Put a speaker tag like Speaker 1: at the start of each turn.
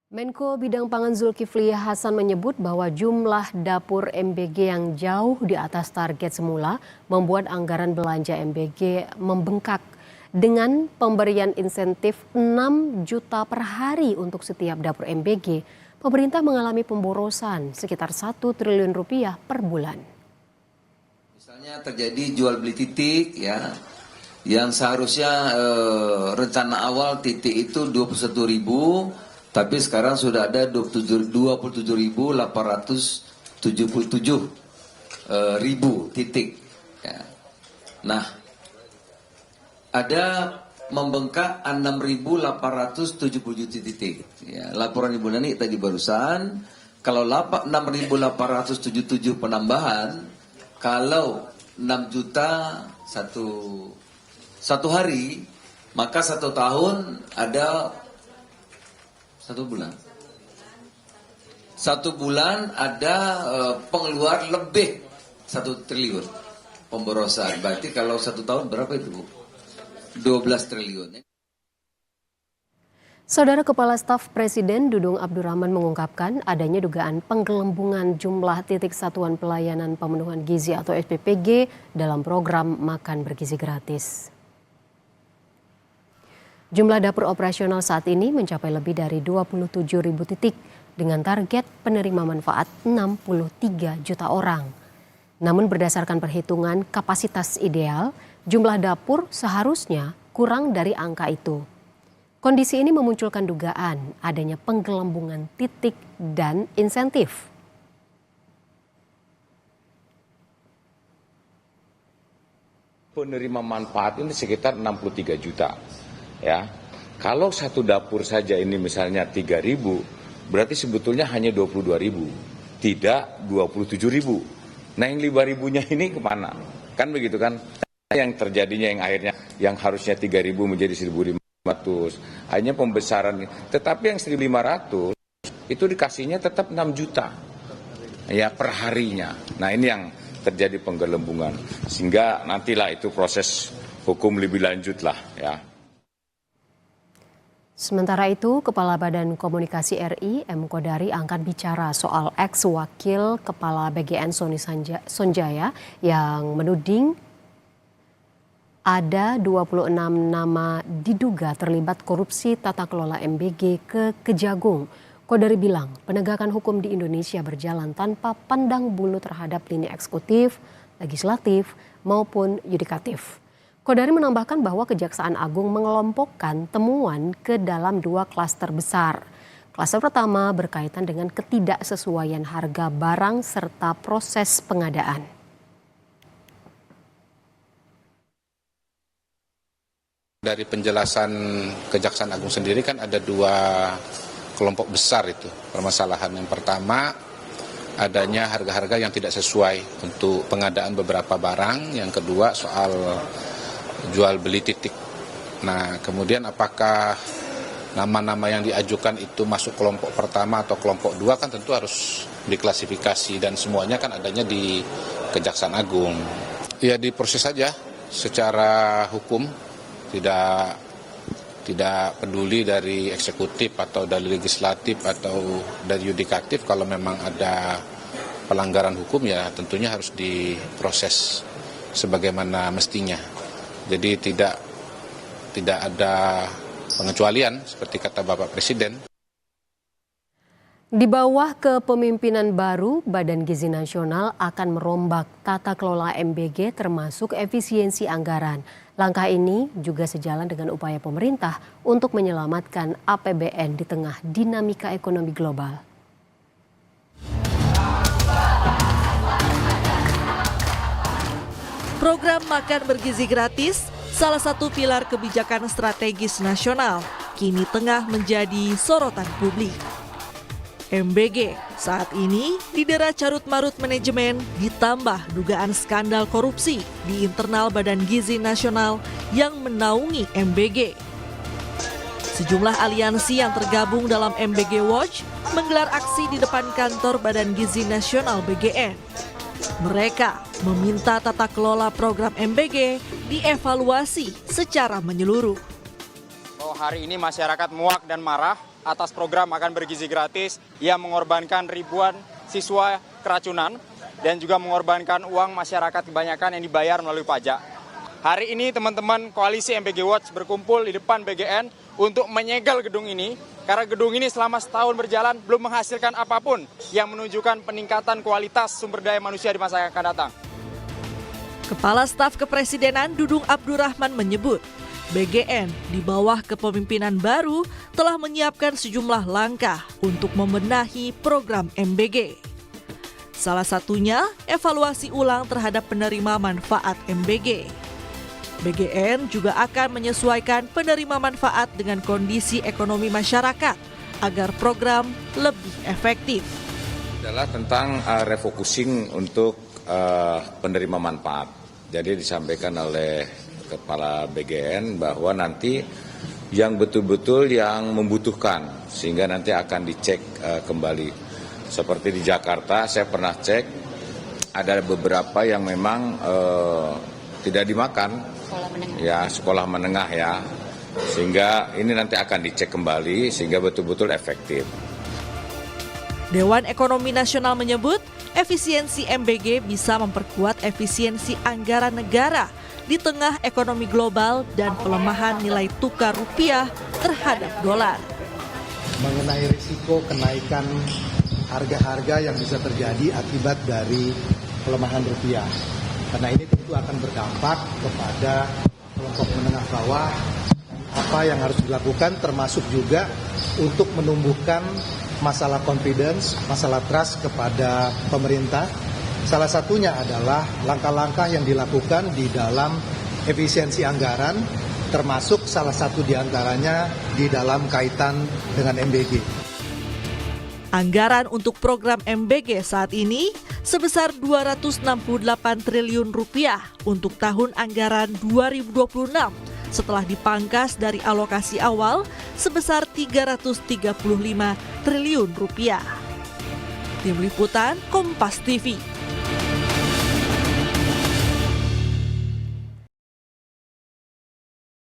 Speaker 1: Menko Bidang Pangan Zulkifli Hasan menyebut bahwa jumlah dapur MBG yang jauh di atas target semula membuat anggaran belanja MBG membengkak. Dengan pemberian insentif 6 juta per hari untuk setiap dapur MBG, pemerintah mengalami pemborosan sekitar 1 triliun rupiah per bulan.
Speaker 2: Misalnya terjadi jual beli titik ya, yang seharusnya rencana awal titik itu 21.000. Tapi sekarang sudah ada 27.877 titik. Ya. Nah, ada membengkak 6.877 titik. Ya, laporan Ibu Nani tadi barusan, kalau 6.877 penambahan, kalau 6 juta satu hari, maka 1 tahun ada 1 bulan. 1 bulan ada pengeluar lebih 1 triliun pemborosan. Berarti kalau 1 tahun berapa itu, Bu? 12 triliun.
Speaker 1: Saudara Kepala Staf Presiden Dudung Abdurrahman mengungkapkan adanya dugaan penggelembungan jumlah titik satuan pelayanan pemenuhan gizi atau SPPG dalam program makan bergizi gratis. Jumlah dapur operasional saat ini mencapai lebih dari 27.000 titik dengan target penerima manfaat 63 juta orang. Namun berdasarkan perhitungan kapasitas ideal, jumlah dapur seharusnya kurang dari angka itu. Kondisi ini memunculkan dugaan adanya penggelembungan titik dan insentif.
Speaker 3: Penerima manfaat ini sekitar 63 juta. Ya, kalau satu dapur saja ini misalnya 3.000, berarti sebetulnya hanya 22.000, tidak 27.000. Nah yang 5.000-nya ini kemana? Kan begitu kan? Yang terjadinya yang akhirnya yang harusnya 3.000 menjadi 1.500, hanya pembesaran. Tetapi yang 1.500 itu dikasihnya tetap 6 juta ya per harinya. Nah ini yang terjadi penggelembungan. Sehingga nantilah itu proses hukum lebih lanjut lah ya.
Speaker 1: Sementara itu, Kepala Badan Komunikasi RI M. Kodari angkat bicara soal ex-wakil Kepala BGN Sony Sonjaya yang menuding ada 26 nama diduga terlibat korupsi tata kelola MBG ke Kejagung. Kodari bilang penegakan hukum di Indonesia berjalan tanpa pandang bulu terhadap lini eksekutif, legislatif maupun yudikatif. Kodari menambahkan bahwa Kejaksaan Agung mengelompokkan temuan ke dalam 2 klaster besar. Klaster pertama berkaitan dengan ketidaksesuaian harga barang serta proses pengadaan.
Speaker 4: Dari penjelasan Kejaksaan Agung sendiri kan ada 2 kelompok besar itu permasalahan. Yang pertama adanya harga-harga yang tidak sesuai untuk pengadaan beberapa barang. Yang kedua soal jual beli titik. Nah, kemudian apakah nama-nama yang diajukan itu masuk kelompok pertama atau kelompok 2 kan tentu harus diklasifikasi dan semuanya kan adanya di Kejaksaan Agung. Ya diproses saja secara hukum, tidak peduli dari eksekutif atau dari legislatif atau dari yudikatif. Kalau memang ada pelanggaran hukum ya tentunya harus diproses sebagaimana mestinya. Jadi tidak ada pengecualian seperti kata Bapak Presiden.
Speaker 1: Di bawah kepemimpinan baru, Badan Gizi Nasional akan merombak tata kelola MBG termasuk efisiensi anggaran. Langkah ini juga sejalan dengan upaya pemerintah untuk menyelamatkan APBN di tengah dinamika ekonomi global.
Speaker 5: Program makan bergizi gratis, salah satu pilar kebijakan strategis nasional, kini tengah menjadi sorotan publik. MBG saat ini didera carut-marut manajemen ditambah dugaan skandal korupsi di internal Badan Gizi Nasional yang menaungi MBG. Sejumlah aliansi yang tergabung dalam MBG Watch menggelar aksi di depan kantor Badan Gizi Nasional BGN. Mereka meminta tata kelola program MBG dievaluasi secara menyeluruh.
Speaker 6: Oh, hari ini masyarakat muak dan marah atas program makan bergizi gratis yang mengorbankan ribuan siswa keracunan dan juga mengorbankan uang masyarakat kebanyakan yang dibayar melalui pajak. Hari ini teman-teman koalisi MBG Watch berkumpul di depan BGN untuk menyegel gedung ini karena gedung ini selama setahun berjalan belum menghasilkan apapun yang menunjukkan peningkatan kualitas sumber daya manusia di masa yang akan datang.
Speaker 5: Kepala Staf Kepresidenan Dudung Abdurrahman menyebut, BGN di bawah kepemimpinan baru telah menyiapkan sejumlah langkah untuk membenahi program MBG. Salah satunya evaluasi ulang terhadap penerima manfaat MBG. BGN juga akan menyesuaikan penerima manfaat dengan kondisi ekonomi masyarakat agar program lebih efektif.
Speaker 3: Adalah tentang refocusing untuk penerima manfaat. Jadi disampaikan oleh Kepala BGN bahwa nanti yang betul-betul yang membutuhkan sehingga nanti akan dicek kembali. Seperti di Jakarta saya pernah cek ada beberapa yang memang tidak dimakan. Sekolah menengah ya, sehingga ini nanti akan dicek kembali sehingga betul-betul efektif.
Speaker 5: Dewan Ekonomi Nasional menyebut efisiensi MBG bisa memperkuat efisiensi anggaran negara di tengah ekonomi global dan pelemahan nilai tukar rupiah terhadap dolar.
Speaker 7: Mengenai risiko kenaikan harga-harga yang bisa terjadi akibat dari pelemahan rupiah. Karena ini tentu akan berdampak kepada kelompok menengah bawah. Apa yang harus dilakukan termasuk juga untuk menumbuhkan masalah confidence, masalah trust kepada pemerintah. Salah satunya adalah langkah-langkah yang dilakukan di dalam efisiensi anggaran, termasuk salah satu diantaranya di dalam kaitan dengan MBG.
Speaker 5: Anggaran untuk program MBG saat ini sebesar Rp268 triliun untuk tahun anggaran 2026 setelah dipangkas dari alokasi awal sebesar Rp335 triliun. Tim Liputan Kompas TV.